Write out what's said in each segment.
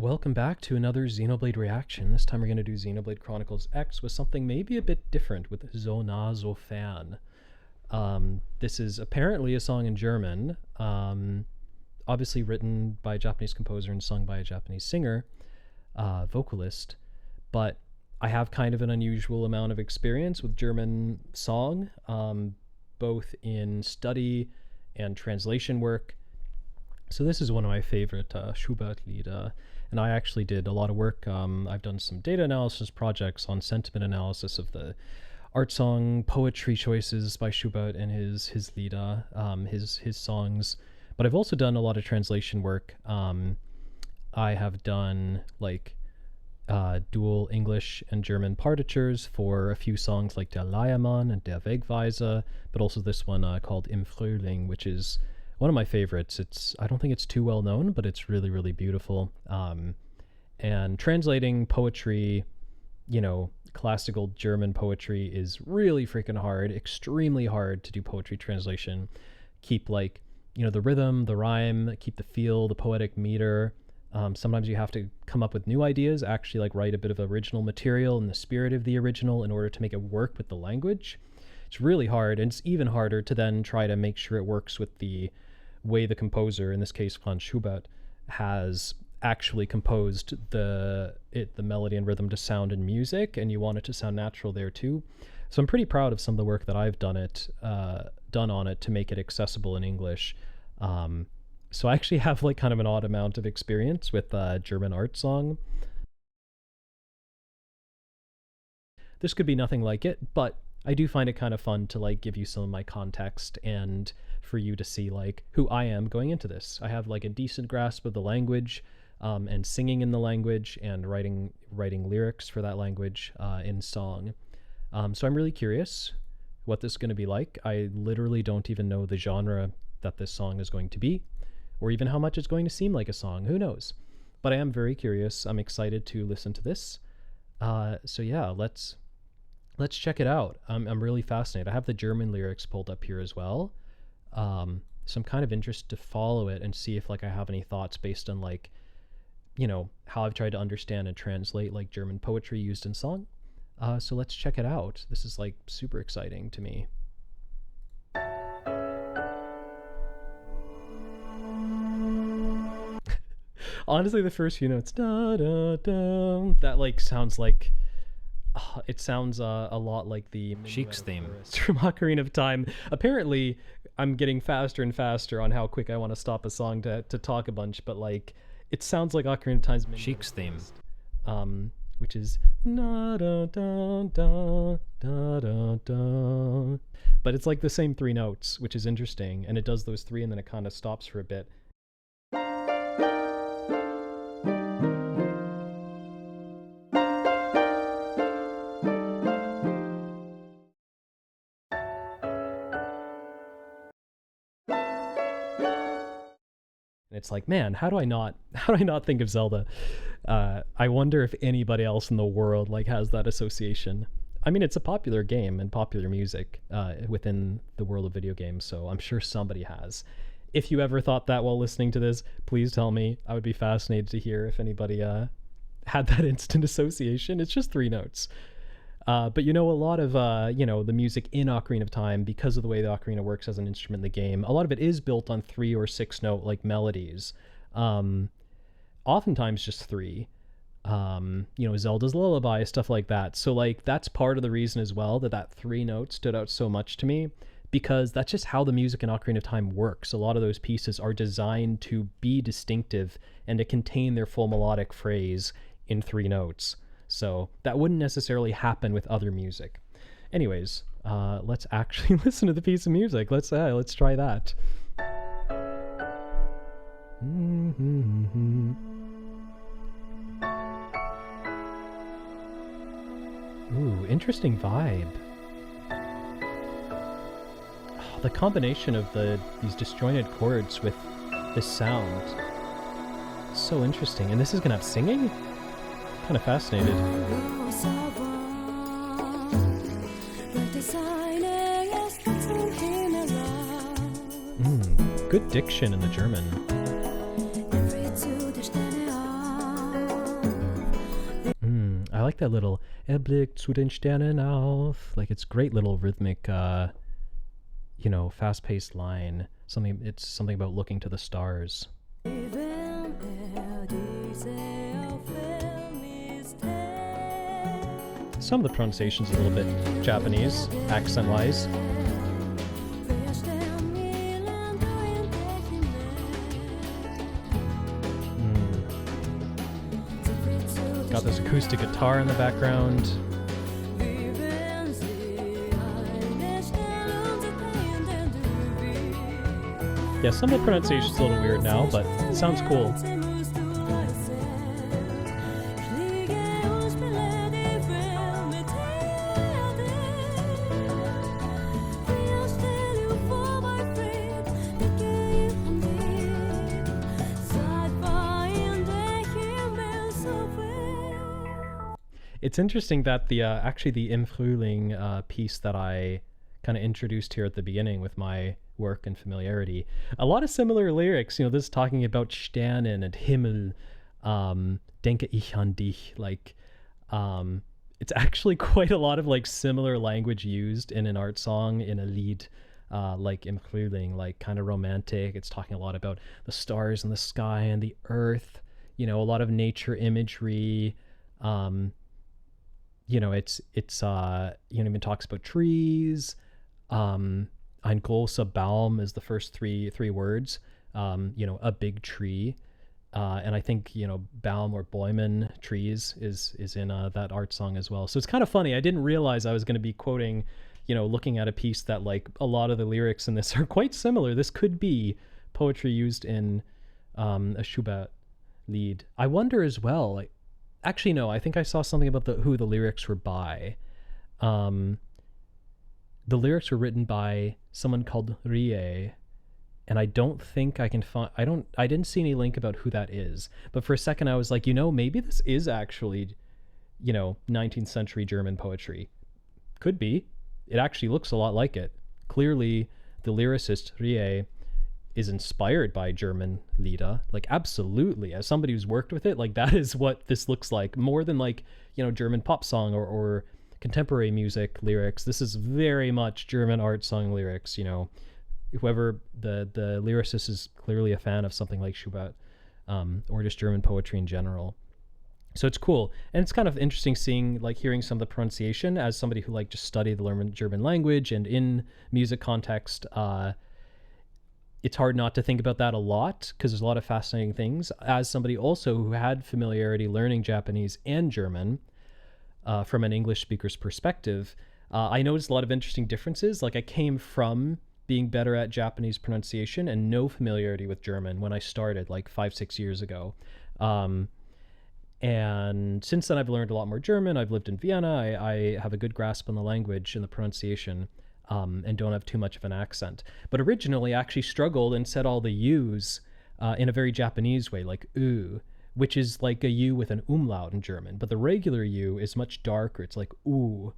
Welcome back to another Xenoblade reaction. This time we're going to do Xenoblade Chronicles X with something maybe a bit different with So Fan. This is apparently a song in German, obviously written by a Japanese composer and sung by a Japanese singer, vocalist, but I have kind of an unusual amount of experience with German song, both in study and translation work. So this is one of my favorite Schubert Lieder, and I actually did a lot of work. I've done some data analysis projects on sentiment analysis of the art song poetry choices by Schubert and his Lieder, his songs. But I've also done a lot of translation work. I have done like dual English and German partitures for a few songs like Der Leiermann and Der Wegweiser, but also this one called Im Frühling, which is one of my favorites. I don't think it's too well known, but it's really, really beautiful. And translating poetry, classical German poetry is really freaking hard, extremely hard to do poetry translation. Keep the rhythm, the rhyme, keep the feel, the poetic meter. Sometimes you have to come up with new ideas, actually write a bit of original material in the spirit of the original in order to make it work with the language. It's really hard, and it's even harder to then try to make sure it works with the way the composer, in this case Franz Schubert, has actually composed the melody and rhythm to sound in music, and you want it to sound natural there too. So I'm pretty proud of some of the work that I've done on it to make it accessible in English. So I actually have kind of an odd amount of experience with German art song. This could be nothing like it, but I do find it kind of fun to give you some of my context and for you to see who I am going into this. I have a decent grasp of the language, and singing in the language and writing lyrics for that language in song. So I'm really curious what this is going to be like. I literally don't even know the genre that this song is going to be, or even how much it's going to seem like a song. Who knows? But I am very curious. I'm excited to listen to this. So yeah, let's check it out. I'm really fascinated. I have the German lyrics pulled up here as well. So I'm kind of interested to follow it and see if I have any thoughts based on how I've tried to understand and translate German poetry used in song. So let's check it out. This is super exciting to me. Honestly, the first few notes, da da da, that sounds it sounds a lot like the Sheik's theme from Ocarina of Time. Apparently, I'm getting faster and faster on how quick I want to stop a song to talk a bunch, but it sounds like Ocarina of Time's Sheik's theme, which is da da da da da da da. But it's the same three notes, which is interesting, and it does those three, and then it kind of stops for a bit. And it's man, how do I not think of Zelda? I wonder if anybody else in the world has that association. I mean, it's a popular game and popular music within the world of video games, so I'm sure somebody has. If you ever thought that while listening to this, please tell me. I would be fascinated to hear if anybody had that instant association. It's just three notes. But a lot of the music in Ocarina of Time, because of the way the ocarina works as an instrument in the game, a lot of it is built on 3 or 6 note melodies. Oftentimes just 3. Zelda's Lullaby, stuff like that. So that's part of the reason as well that 3 note stood out so much to me, because that's just how the music in Ocarina of Time works. A lot of those pieces are designed to be distinctive and to contain their full melodic phrase in 3 notes. So that wouldn't necessarily happen with other music. Anyways, let's actually listen to the piece of music. Let's try that. Ooh, interesting vibe. Oh, the combination of these disjointed chords with this sound, so interesting. And this is gonna have singing? Kind of fascinated. Good diction in the German. like that little Er blickt zu den Sternen auf. Like, it's great little rhythmic, fast-paced line. It's something about looking to the stars. Some of the pronunciation's a little bit Japanese, accent-wise. Got this acoustic guitar in the background. Yeah, some of the pronunciation's a little weird now, but it sounds cool. It's interesting that the Im Frühling piece that I kind of introduced here at the beginning with my work and familiarity, a lot of similar lyrics. This is talking about Sternen and Himmel, denke ich an dich. Like, it's actually quite a lot of like similar language used in an art song, in a Lied, like Im Frühling, like kind of romantic. It's talking a lot about the stars and the sky and the earth. A lot of nature imagery. It even talks about trees. Ein großer Baum is the first three words. A big tree. And I think, Baum or Bäumen, trees, is in that art song as well. So it's kind of funny. I didn't realize I was going to be quoting, looking at a piece that like a lot of the lyrics in this are quite similar. This could be poetry used in a Schubert Lied. I wonder as well, like, actually, no, I think I saw something about who the lyrics were by. The lyrics were written by someone called Rie, and I don't think I can find, I didn't see any link about who that is. But for a second I was like, maybe this is actually, 19th century German poetry. Could be. It actually looks a lot like it. Clearly, the lyricist Rie is inspired by German Lieder, like absolutely. As somebody who's worked with it, like that is what this looks like, more than like, German pop song or contemporary music lyrics. This is very much German art song lyrics. Whoever the lyricist is clearly a fan of something like Schubert, or just German poetry in general. So it's cool. And it's kind of interesting hearing some of the pronunciation as somebody who like just studied the German language, and in music context, it's hard not to think about that a lot because there's a lot of fascinating things. As somebody also who had familiarity learning Japanese and German from an English speaker's perspective, I noticed a lot of interesting differences. Like, I came from being better at Japanese pronunciation and no familiarity with German when I started like 5-6 years ago. And since then I've learned a lot more German. I've lived in Vienna. I have a good grasp on the language and the pronunciation. And don't have too much of an accent. But originally I actually struggled and said all the U's in a very Japanese way, like U, which is like a U with an umlaut in German. But the regular U is much darker. It's like U.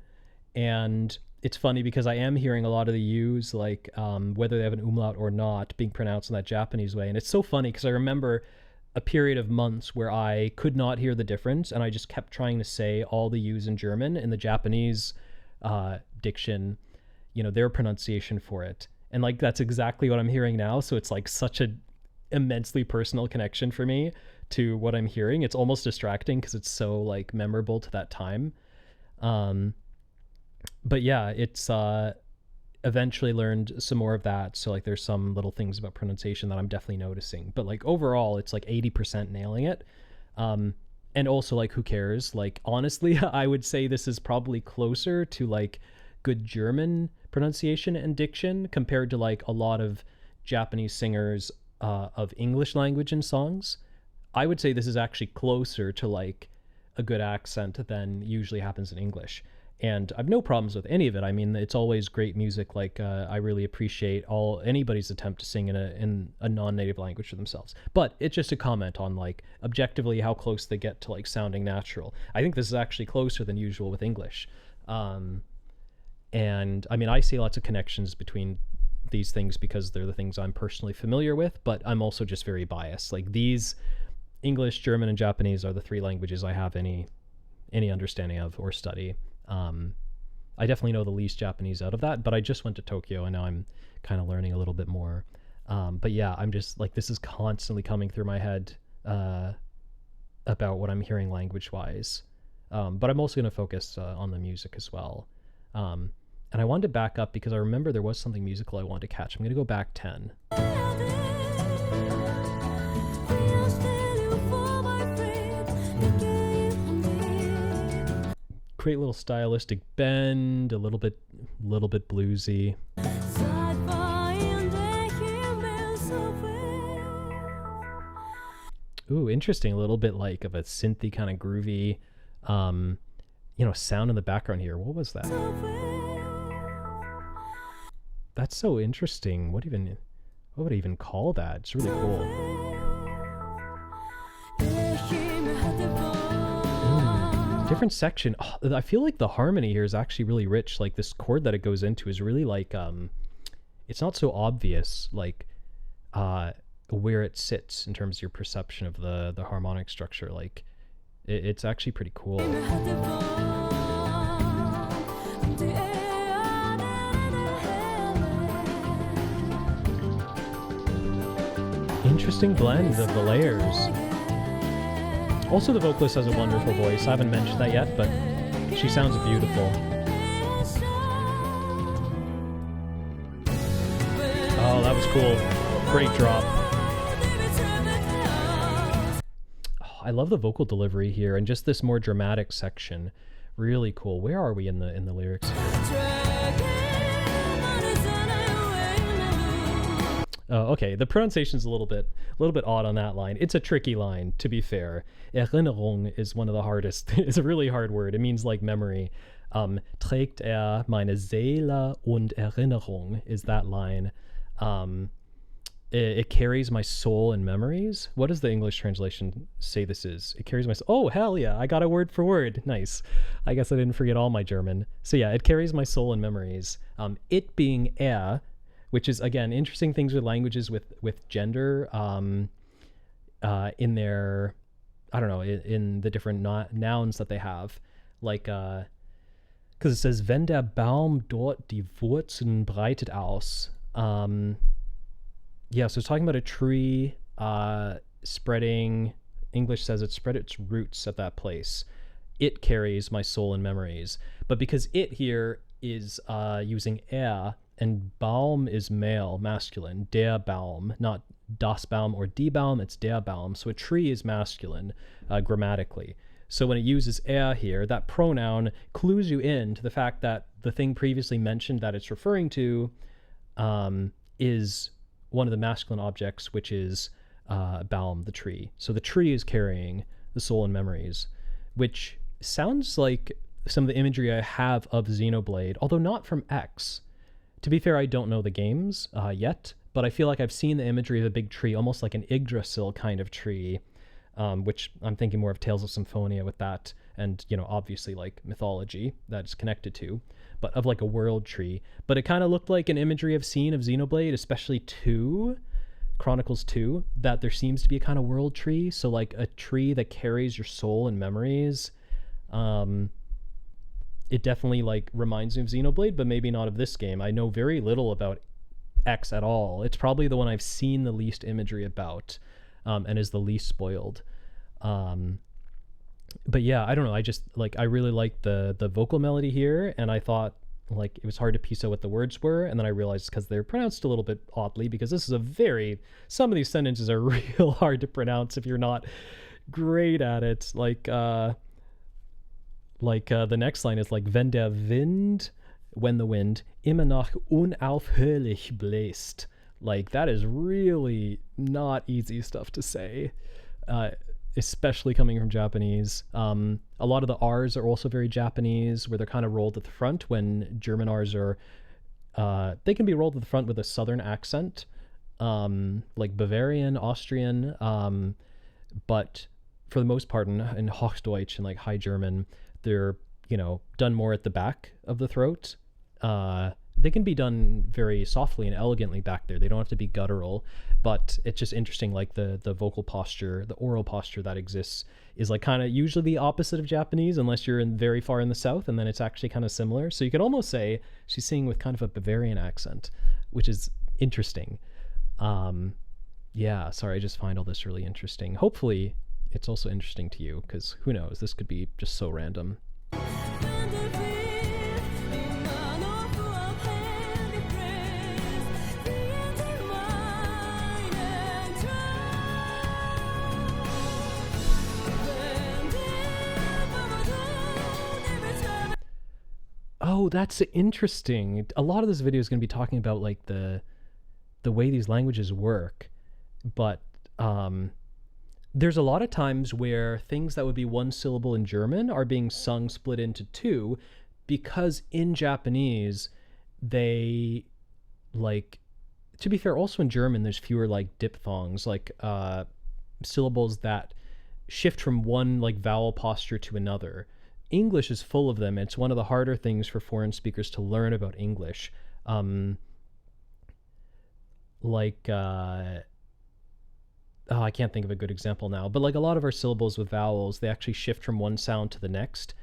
And it's funny because I am hearing a lot of the U's, like whether they have an umlaut or not, being pronounced in that Japanese way. And it's so funny because I remember a period of months where I could not hear the difference, and I just kept trying to say all the U's in German in the Japanese diction, their pronunciation for it. And like, that's exactly what I'm hearing now. So it's like such a immensely personal connection for me to what I'm hearing. It's almost distracting because it's so like memorable to that time. But yeah, it's eventually learned some more of that. So like, there's some little things about pronunciation that I'm definitely noticing, but like overall it's like 80% nailing it. And also, like, who cares? Like, honestly, I would say this is probably closer to like good German pronunciation and diction compared to like a lot of Japanese singers of English language in songs. I would say this is actually closer to like a good accent than usually happens in English. And I've no problems with any of it. I mean, it's always great music. Like, I really appreciate anybody's attempt to sing in a non-native language for themselves. But it's just a comment on like objectively how close they get to like sounding natural. I think this is actually closer than usual with English. And I mean, I see lots of connections between these things because they're the things I'm personally familiar with, but I'm also just very biased. Like, these English, German, and Japanese are the three languages I have any any understanding of or study. I definitely know the least Japanese out of that, but I just went to Tokyo and now I'm kind of learning a little bit more. But yeah, I'm just like, this is constantly coming through my head about what I'm hearing language-wise. But I'm also going to focus on the music as well. And I wanted to back up because I remember there was something musical I wanted to catch. I'm going to go back 10. Great little stylistic bend, a little bit bluesy. Ooh, interesting. A little bit like of a synthy kind of groovy, sound in the background here. What was that? That's so interesting. What would I even call that? It's really cool. Different section. Oh, I feel like the harmony here is actually really rich. Like this chord that it goes into is really like, it's not so obvious, like, where it sits in terms of your perception of the harmonic structure. Like it's actually pretty cool. Interesting blend of the layers. Also, the vocalist has a wonderful voice. I haven't mentioned that yet, but she sounds beautiful. Oh, that was cool. Great drop. Oh, I love the vocal delivery here and just this more dramatic section. Really cool. Where are we in the lyrics? Okay, the pronunciation's a little bit odd on that line. It's a tricky line, to be fair. Erinnerung is one of the hardest. It's a really hard word. It means like memory. Trägt meine Seele und Erinnerung is that line. It carries my soul and memories. What does the English translation say this is? It carries my soul. Oh, hell yeah. I got a word for word. Nice. I guess I didn't forget all my German. So yeah, it carries my soul and memories. It being which is, again, interesting things with languages with gender in their, I don't know, in the different nouns that they have. Like, because it says, wenn der Baum dort die Wurzeln breitet aus. Yeah, so it's talking about a tree spreading, English says it spread its roots at that place. It carries my soul and memories. But because it here is using and Baum is male, masculine, der Baum, not das Baum or die Baum, it's der Baum. So a tree is masculine grammatically. So when it uses here, that pronoun clues you in to the fact that the thing previously mentioned that it's referring to is one of the masculine objects, which is Baum, the tree. So the tree is carrying the soul and memories, which sounds like some of the imagery I have of Xenoblade, although not from X. To be fair, I don't know the games yet, but I feel like I've seen the imagery of a big tree, almost like an Yggdrasil kind of tree, which I'm thinking more of Tales of Symphonia with that, and, obviously like mythology that it's connected to, but of like a world tree. But it kind of looked like an imagery I've seen of Xenoblade, especially 2, Chronicles 2, that there seems to be a kind of world tree, so like a tree that carries your soul and memories. It definitely like reminds me of Xenoblade, but maybe not of this game. I know very little about X at all. It's probably the one I've seen the least imagery about, and is the least spoiled. But yeah, I don't know. I just like, I really like the vocal melody here, and I thought like it was hard to piece out what the words were, and then I realized because they're pronounced a little bit oddly, because this is some of these sentences are real hard to pronounce if you're not great at it. Like the next line is like, wenn der Wind, when the wind, immer noch unaufhörlich bläst. Like, that is really not easy stuff to say, especially coming from Japanese. A lot of the R's are also very Japanese, where they're kind of rolled at the front, when German R's are, they can be rolled at the front with a southern accent, like Bavarian, Austrian, but for the most part in Hochdeutsch and like High German, they're, done more at the back of the throat. they can be done very softly and elegantly back there. They don't have to be guttural, but it's just interesting. Like the vocal posture, the oral posture that exists is like kind of usually the opposite of Japanese, unless you're in very far in the south, and then it's actually kind of similar. So you could almost say she's singing with kind of a Bavarian accent, which is interesting. Yeah, sorry, I just find all this really interesting. Hopefully it's also interesting to you, because who knows, this could be just so random. Oh, that's interesting. A lot of this video is going to be talking about like the way these languages work, but there's a lot of times where things that would be one syllable in German are being sung split into two, because in Japanese they, like, to be fair, also in German there's fewer like diphthongs, like syllables that shift from one like vowel posture to another. English is full of them. It's one of the harder things for foreign speakers to learn about English. I can't think of a good example now, but like a lot of our syllables with vowels, they actually shift from one sound to the next.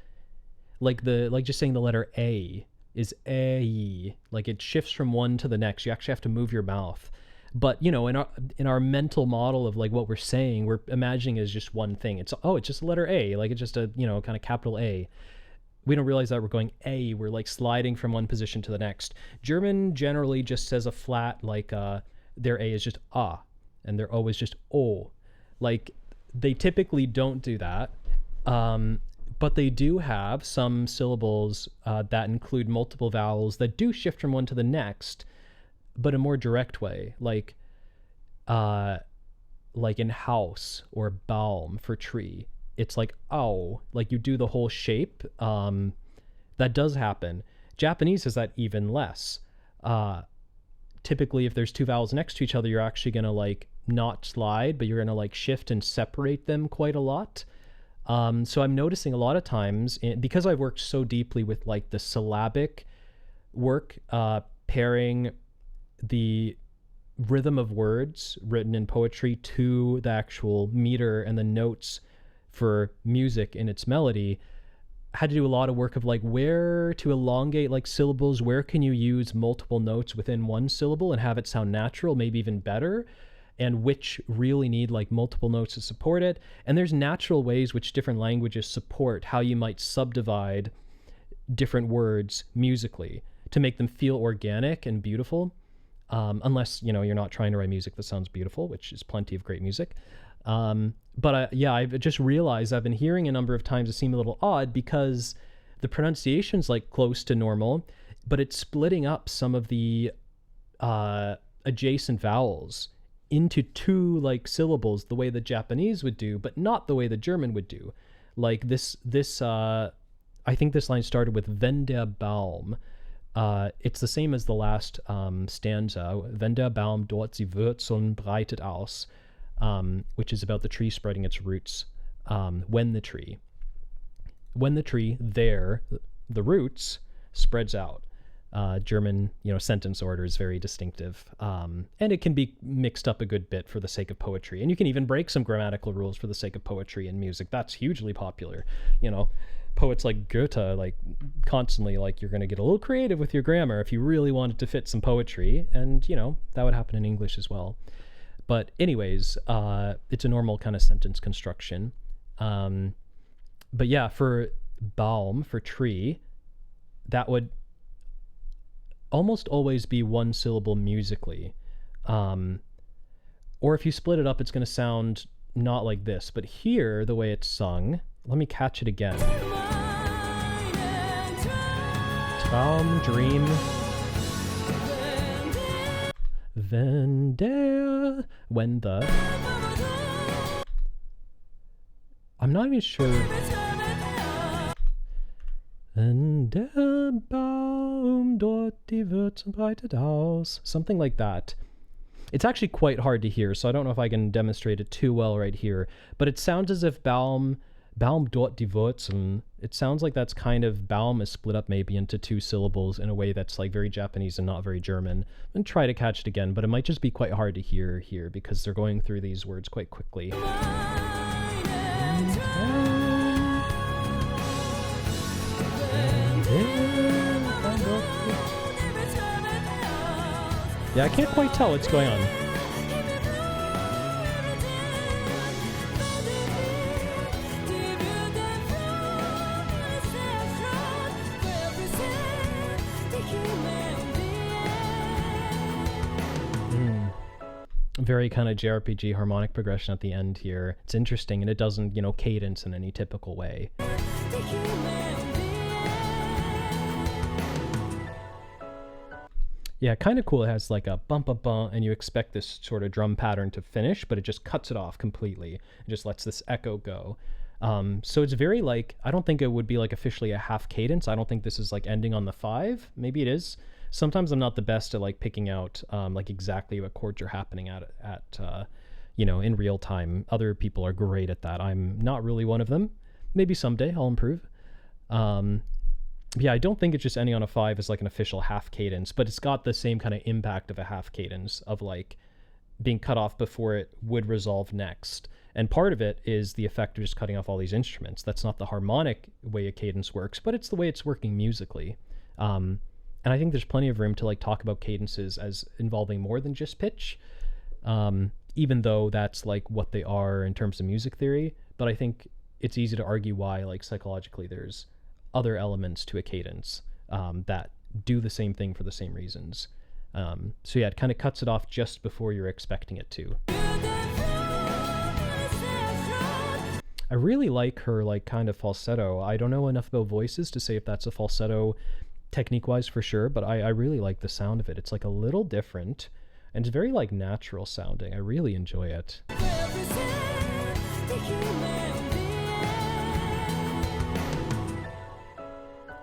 Like just saying the letter A is A, like it shifts from one to the next. You actually have to move your mouth. But, you know, in our mental model of like what we're saying, we're imagining it as just one thing. It's just a letter A, like it's just a, you know, kind of capital A. We don't realize that we're going A, we're like sliding from one position to the next. German generally just says a flat, like their A is just A, and their O is just O. Like they typically don't do that. But they do have some syllables that include multiple vowels that do shift from one to the next, but a more direct way, like in house or Baum for tree. It's like ow, like you do the whole shape. That does happen. Japanese has that even less. Typically, if there's two vowels next to each other, you're actually gonna like not slide, but you're gonna like shift and separate them quite a lot. So I'm noticing a lot of times, because I've worked so deeply with like the syllabic work, pairing the rhythm of words written in poetry to the actual meter and the notes for music in its melody, had to do a lot of work of like where to elongate like syllables, where can you use multiple notes within one syllable and have it sound natural, maybe even better, and which really need like multiple notes to support it. And there's natural ways which different languages support how you might subdivide different words musically to make them feel organic and beautiful. Unless, you know, you're not trying to write music that sounds beautiful, which is plenty of great music. But I've just realized I've been hearing a number of times it seemed a little odd because the pronunciation's like close to normal, but it's splitting up some of the adjacent vowels into two like syllables the way the Japanese would do, but not the way the German would do. Like this I think this line started with wenn der Baum. It's the same as the last stanza, wenn der Baum dort sie Wurzeln breitet aus, which is about the tree spreading its roots. When the tree there, the roots spreads out. German, you know, sentence order is very distinctive, and it can be mixed up a good bit for the sake of poetry, and you can even break some grammatical rules for the sake of poetry and music. That's hugely popular, you know. Poets like Goethe, like constantly, like you're going to get a little creative with your grammar if you really wanted to fit some poetry, and you know that would happen in English as well. But anyways, it's a normal kind of sentence construction. But yeah, for Baum, for tree, that would almost always be one syllable musically. Or if you split it up, it's going to sound not like this. But here, the way it's sung, let me catch it again. Traum, dream. Wenn der, when the. I'm not even sure. Wenn der Baum dort die Wurzeln breitet aus. Something like that. It's actually quite hard to hear, so I don't know if I can demonstrate it too well right here. But it sounds as if Baum Baum dort die Wurzeln. It sounds like that's kind of, Baum is split up maybe into two syllables in a way that's like very Japanese and not very German. And try to catch it again, but it might just be quite hard to hear here because they're going through these words quite quickly. Yeah, I can't quite tell what's going on. Very kind of JRPG harmonic progression at the end here. It's interesting, and it doesn't, you know, cadence in any typical way. Yeah, kind of cool. It has like a bump, bump, bump, and you expect this sort of drum pattern to finish, but it just cuts it off completely and just lets this echo go. So it's very like, I don't think it would be like officially a half cadence. I don't think this is like ending on the 5. Maybe it is. Sometimes I'm not the best at like picking out like exactly what chords are happening at you know, in real time. Other people are great at that. I'm not really one of them. Maybe someday I'll improve. Yeah, I don't think it's just ending on a 5 as like an official half cadence, but it's got the same kind of impact of a half cadence of like being cut off before it would resolve next. And part of it is the effect of just cutting off all these instruments. That's not the harmonic way a cadence works, but it's the way it's working musically. And I think there's plenty of room to like talk about cadences as involving more than just pitch, even though that's like what they are in terms of music theory. But I think it's easy to argue why, like psychologically, there's other elements to a cadence that do the same thing for the same reasons. So yeah, it kind of cuts it off just before you're expecting it to. I really like her like kind of falsetto. I don't know enough about voices to say if that's a falsetto technique-wise for sure, but I really like the sound of it. It's like a little different, and it's very like natural sounding. I really enjoy it.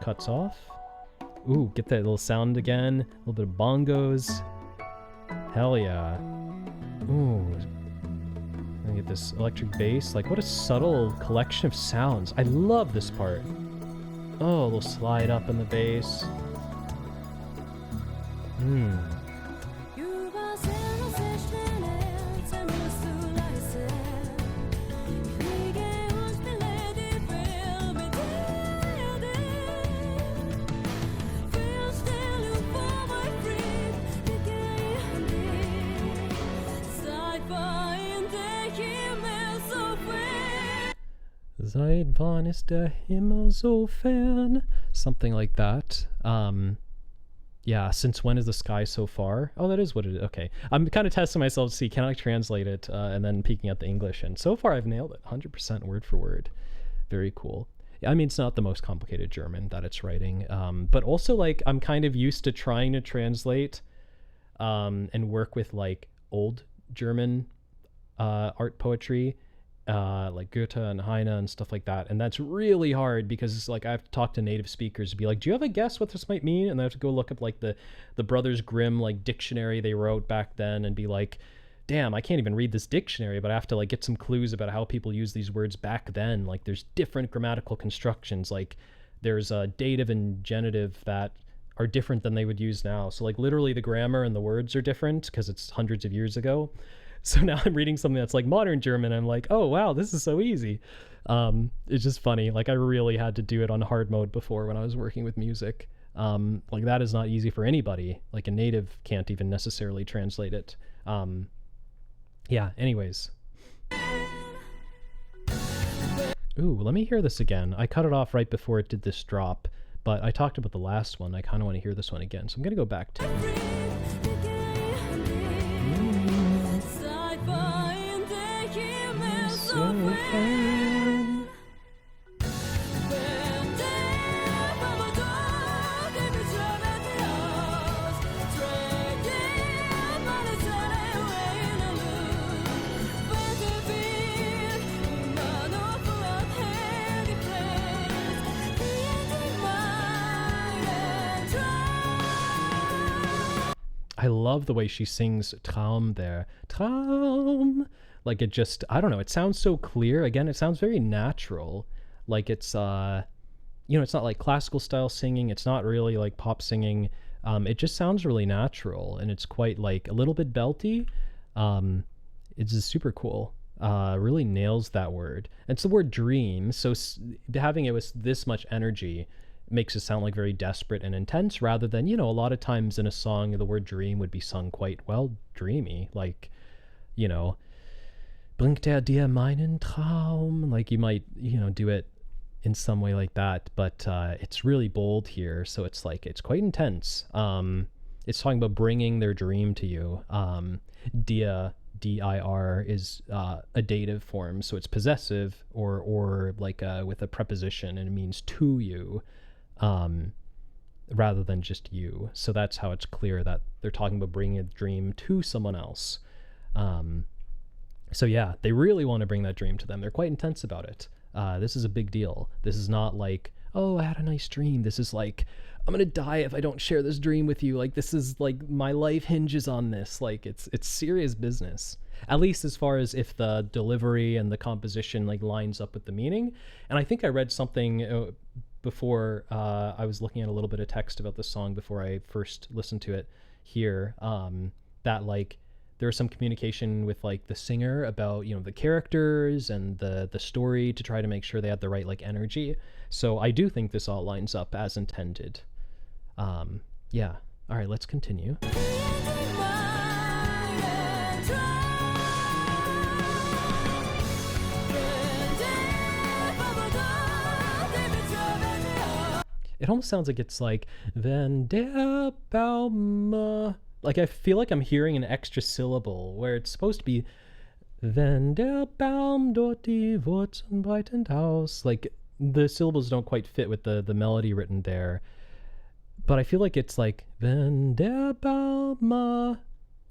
Cuts off. Ooh, get that little sound again. A little bit of bongos. Hell yeah. Ooh. I get this electric bass. Like, what a subtle collection of sounds. I love this part. Oh, a little slide up in the bass. Seit wann ist der Himmel so fern? Something like that. Yeah, since when is the sky so far? Oh, that is what it is. Okay. I'm kind of testing myself to see, can I translate it and then peeking at the English? And so far I've nailed it, 100% word for word. Very cool. I mean, it's not the most complicated German that it's writing, but also like I'm kind of used to trying to translate and work with like old German art poetry, like Goethe and Heine and stuff like that. And that's really hard because it's like I have to talk to native speakers to be like, do you have a guess what this might mean? And I have to go look up like the Brothers Grimm like dictionary they wrote back then and be like, damn, I can't even read this dictionary, but I have to like get some clues about how people use these words back then. Like there's different grammatical constructions. Like there's a dative and genitive that are different than they would use now. So like literally the grammar and the words are different because it's hundreds of years ago. So now I'm reading something that's like modern German. I'm like, oh, wow, this is so easy. It's just funny. Like I really had to do it on hard mode before when I was working with music. Like that is not easy for anybody. Like a native can't even necessarily translate it. Yeah, anyways. Ooh, let me hear this again. I cut it off right before it did this drop, but I talked about the last one. I kind of want to hear this one again. So I'm going to go back to it. I love the way she sings Traum there. Traum. Like it just, I don't know, it sounds so clear. Again, it sounds very natural. Like it's it's not like classical style singing, it's not really like pop singing. It just sounds really natural, and it's quite like a little bit belty. It's just super cool. Really nails that word. And it's the word dream, so having it with this much energy makes it sound like very desperate and intense, rather than, a lot of times in a song the word dream would be sung quite well dreamy, like, blinkt dir meinen Traum, like you might, do it in some way like that, but it's really bold here, so it's like, it's quite intense. It's talking about bringing their dream to you. Dir, dir is a dative form, so it's possessive, or like with a preposition, and it means to you, rather than just you. So that's how it's clear that they're talking about bringing a dream to someone else. So yeah, they really want to bring that dream to them. They're quite intense about it. This is a big deal. This is not like, oh, I had a nice dream. This is like, I'm gonna die if I don't share this dream with you. Like, this is like, my life hinges on this. Like, it's serious business. At least as far as if the delivery and the composition like lines up with the meaning. And I think I read something before I was looking at a little bit of text about this song before I first listened to it here, that like there was some communication with like the singer about, the characters and the story to try to make sure they had the right like energy. So I do think this all lines up as intended. Yeah. All right, let's continue. It almost sounds like it's like, Wenn der Baum, like I feel like I'm hearing an extra syllable where it's supposed to be Wenn der Baum dort die Wurzeln breitend aus. Like the syllables don't quite fit with the melody written there. But I feel like it's like Wenn der Baum.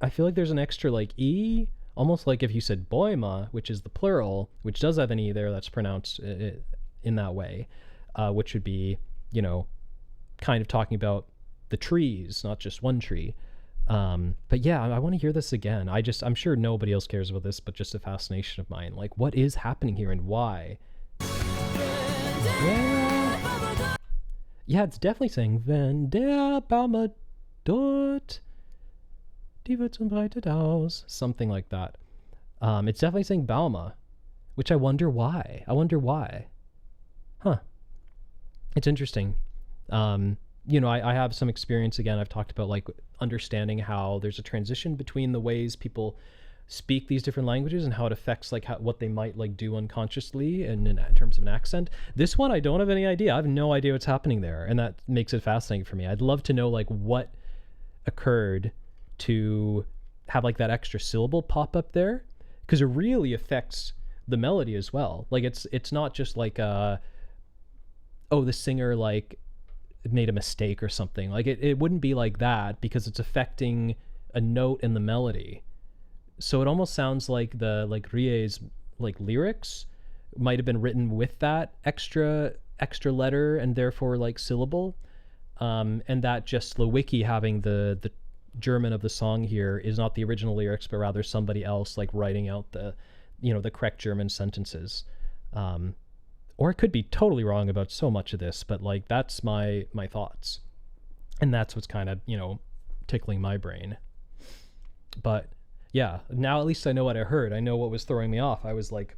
I feel like there's an extra like E, almost like if you said Bäume, which is the plural, which does have an E there that's pronounced in that way, which would be, kind of talking about the trees, not just one tree. But yeah, I want to hear this again. I'm sure nobody else cares about this, but just a fascination of mine. Like, what is happening here and why? Yeah, it's definitely saying, Wenn der Baum dort die Wurzeln breitet aus. Something like that. It's definitely saying Baume, which I wonder why. Huh. It's interesting. I have some experience, again, I've talked about like understanding how there's a transition between the ways people speak these different languages and how it affects like what they might like do unconsciously and in terms of an accent. This one, I don't have any idea. I have no idea what's happening there, and that makes it fascinating for me. I'd love to know like what occurred to have like that extra syllable pop up there, because it really affects the melody as well. Like it's not just like the singer like made a mistake or something. Like it wouldn't be like that, because it's affecting a note in the melody. So it almost sounds like the like Rie's like lyrics might have been written with that extra letter and therefore like syllable, and that just Lewicki having the German of the song here is not the original lyrics, but rather somebody else like writing out the correct German sentences. Or it could be totally wrong about so much of this, but like that's my thoughts, and that's what's kind of tickling my brain. But yeah, now at least I know what I heard. I know what was throwing me off. I was like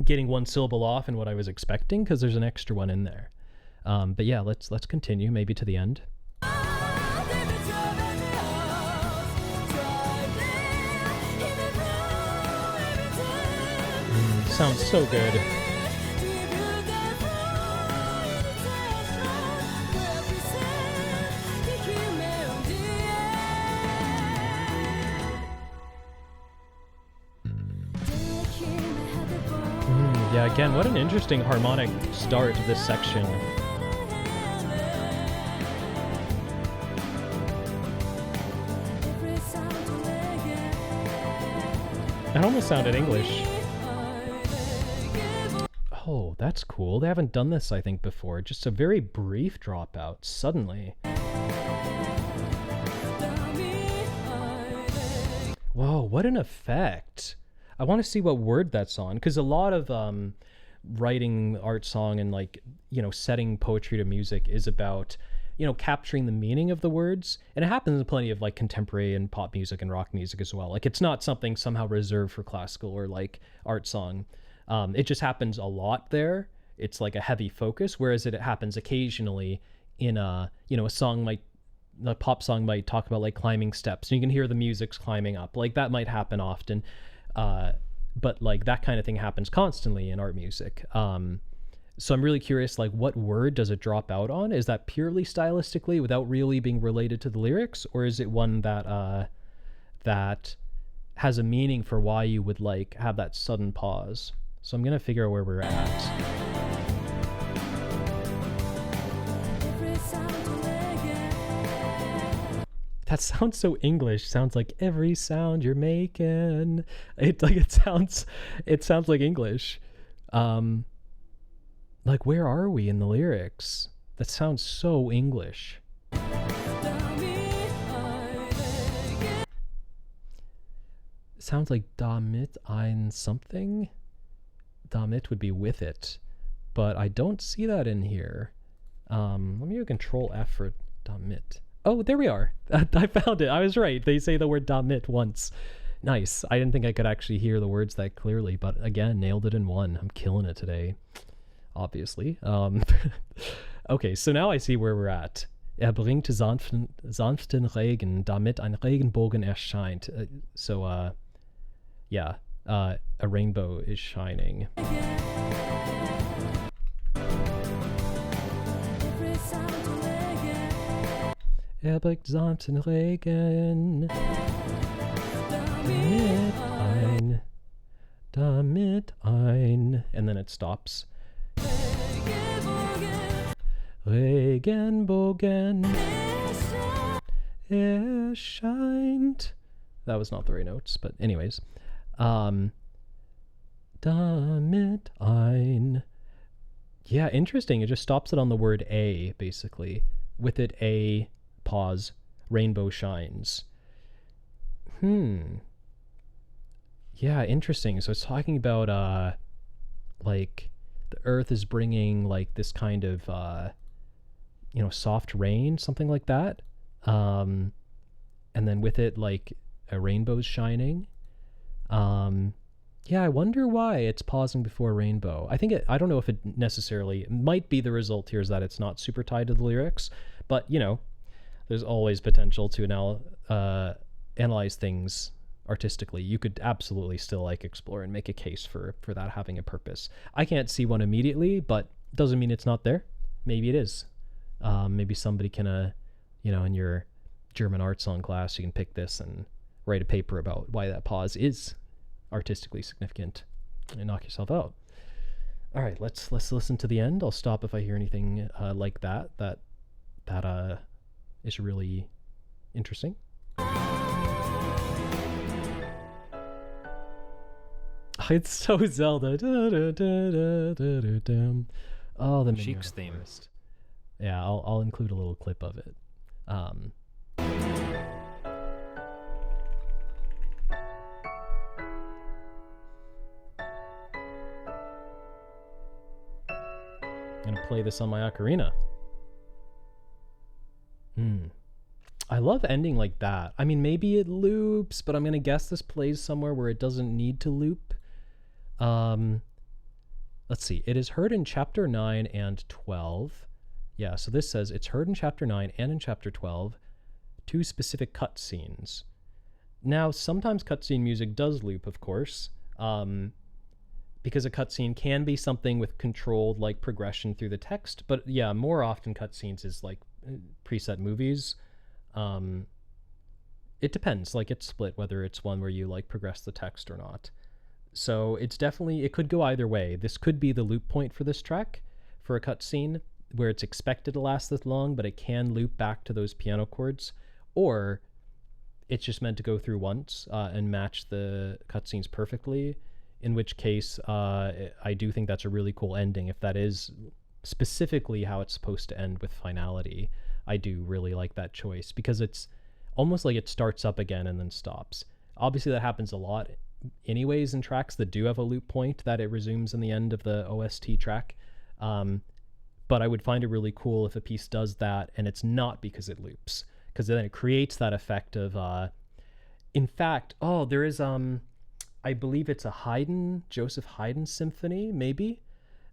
getting one syllable off in what I was expecting, because there's an extra one in there. But yeah, let's continue maybe to the end. Sounds so good. Yeah, again, what an interesting harmonic start to this section. It almost sounded English. Oh, that's cool. They haven't done this, I think, before. Just a very brief dropout, suddenly. Whoa, what an effect. I want to see what word that's on, because a lot of writing art song and like, setting poetry to music is about, capturing the meaning of the words. And it happens in plenty of like contemporary and pop music and rock music as well. Like it's not something somehow reserved for classical or like art song. It just happens a lot there. It's like a heavy focus, whereas it happens occasionally in a pop song might talk about like climbing steps, and you can hear the music's climbing up. Like that might happen often. But like that kind of thing happens constantly in art music. So I'm really curious, like what word does it drop out on? Is that purely stylistically without really being related to the lyrics? Or is it one that has a meaning for why you would like have that sudden pause? So I'm going to figure out where we're at. That sounds so English. Sounds like every sound you're making. It sounds like English. Like where are we in the lyrics? That sounds so English. It sounds like damit ein something. Damit would be with it, but I don't see that in here. Let me do Control F for damit. Oh, there we are. I found it. I was right. They say the word damit once. Nice. I didn't think I could actually hear the words that clearly, but again, nailed it in one. I'm killing it today, obviously. Okay, so now I see where we're at. Bringt sanften Regen, damit ein Regenbogen erscheint. A rainbow is shining. Bringt sanften Regen, damit ein, and then it stops. Regenbogen erscheint. That was not the right notes, but anyways. Damit ein. Yeah, interesting. It just stops it on the word a, basically. With it a, pause, rainbow shines. Yeah, interesting. So it's talking about like the earth is bringing like this kind of soft rain, something like that. And then with it like a rainbow's shining. Yeah, I wonder why it's pausing before rainbow. I don't know if it necessarily, it might be the result here is that it's not super tied to the lyrics, but there's always potential to analyze things artistically. You could absolutely still like explore and make a case for that having a purpose. I can't see one immediately, but doesn't mean it's not there. Maybe it is. Maybe somebody can, in your German art song class, you can pick this and write a paper about why that pause is artistically significant and knock yourself out. All right, let's listen to the end. I'll stop if I hear anything like that is really interesting. It's so Zelda. Oh, the Sheik's theme. Yeah, I'll include a little clip of it. I'm gonna play this on my Ocarina. I love ending like that. I mean, maybe it loops, but I'm gonna guess this plays somewhere where it doesn't need to loop. Let's see. It is heard in chapter 9 and 12. Yeah, so this says it's heard in chapter 9 and in chapter 12, 2 specific cutscenes. Now, sometimes cutscene music does loop, of course, because a cutscene can be something with controlled like progression through the text. But yeah, more often cutscenes is like preset movies. It depends. Like it's split whether it's one where you like progress the text or not. So it's definitely, it could go either way. This could be the loop point for this track for a cutscene where it's expected to last this long, but it can loop back to those piano chords, or it's just meant to go through once and match the cutscenes perfectly, in which case I do think that's a really cool ending. If that is specifically how it's supposed to end with finality, I do really like that choice, because it's almost like it starts up again and then stops. Obviously that happens a lot anyways in tracks that do have a loop point that it resumes in the end of the OST track. Um, but I would find it really cool if a piece does that and it's not because it loops, because then it creates that effect of in fact, oh, there is I believe it's a Haydn, Joseph Haydn symphony, maybe,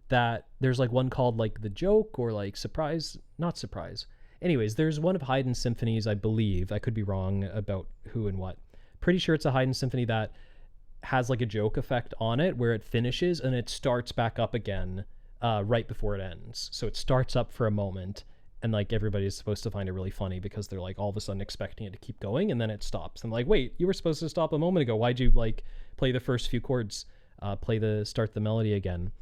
that there's like one called like The Joke or like Surprise, not Surprise. Anyways, there's one of Haydn's symphonies, I believe. I could be wrong about who and what. Pretty sure it's a Haydn symphony that has like a joke effect on it where it finishes and it starts back up again right before it ends. So it starts up for a moment and like everybody's supposed to find it really funny because they're like all of a sudden expecting it to keep going and then it stops. And like, wait, you were supposed to stop a moment ago. Why'd you like play the first few chords, start the melody again?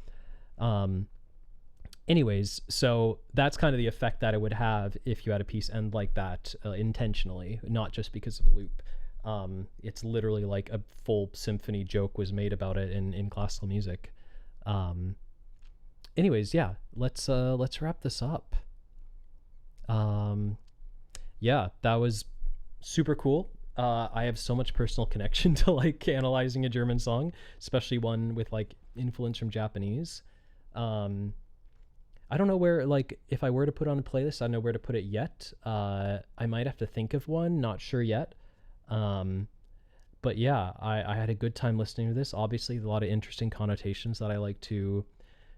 Anyways, so that's kind of the effect that it would have if you had a piece end like that intentionally, not just because of the loop. It's literally like a full symphony joke was made about it in classical music. Anyways, yeah, let's wrap this up. Yeah, that was super cool. I have so much personal connection to like analyzing a German song, especially one with like influence from Japanese. I don't know where, like, if I were to put on a playlist, I don't know where to put it yet. I might have to think of one, not sure yet. But yeah, I had a good time listening to this. Obviously, a lot of interesting connotations that I like to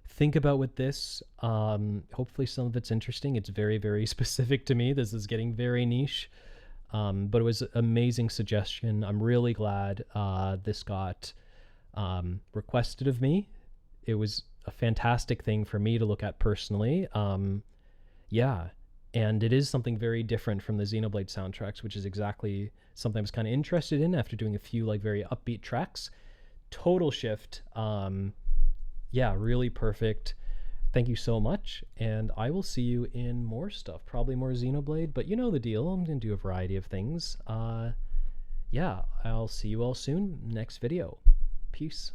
think about with this. Hopefully some of it's interesting. It's very, very specific to me. This is getting very niche. But it was an amazing suggestion. I'm really glad this got requested of me. It was a fantastic thing for me to look at personally. Yeah, and it is something very different from the Xenoblade soundtracks, which is exactly something I was kind of interested in after doing a few like very upbeat tracks. Total shift. Yeah, really perfect. Thank you so much, and I will see you in more stuff, probably more Xenoblade, but you know the deal. I'm going to do a variety of things. Yeah, I'll see you all soon. Next video. Peace.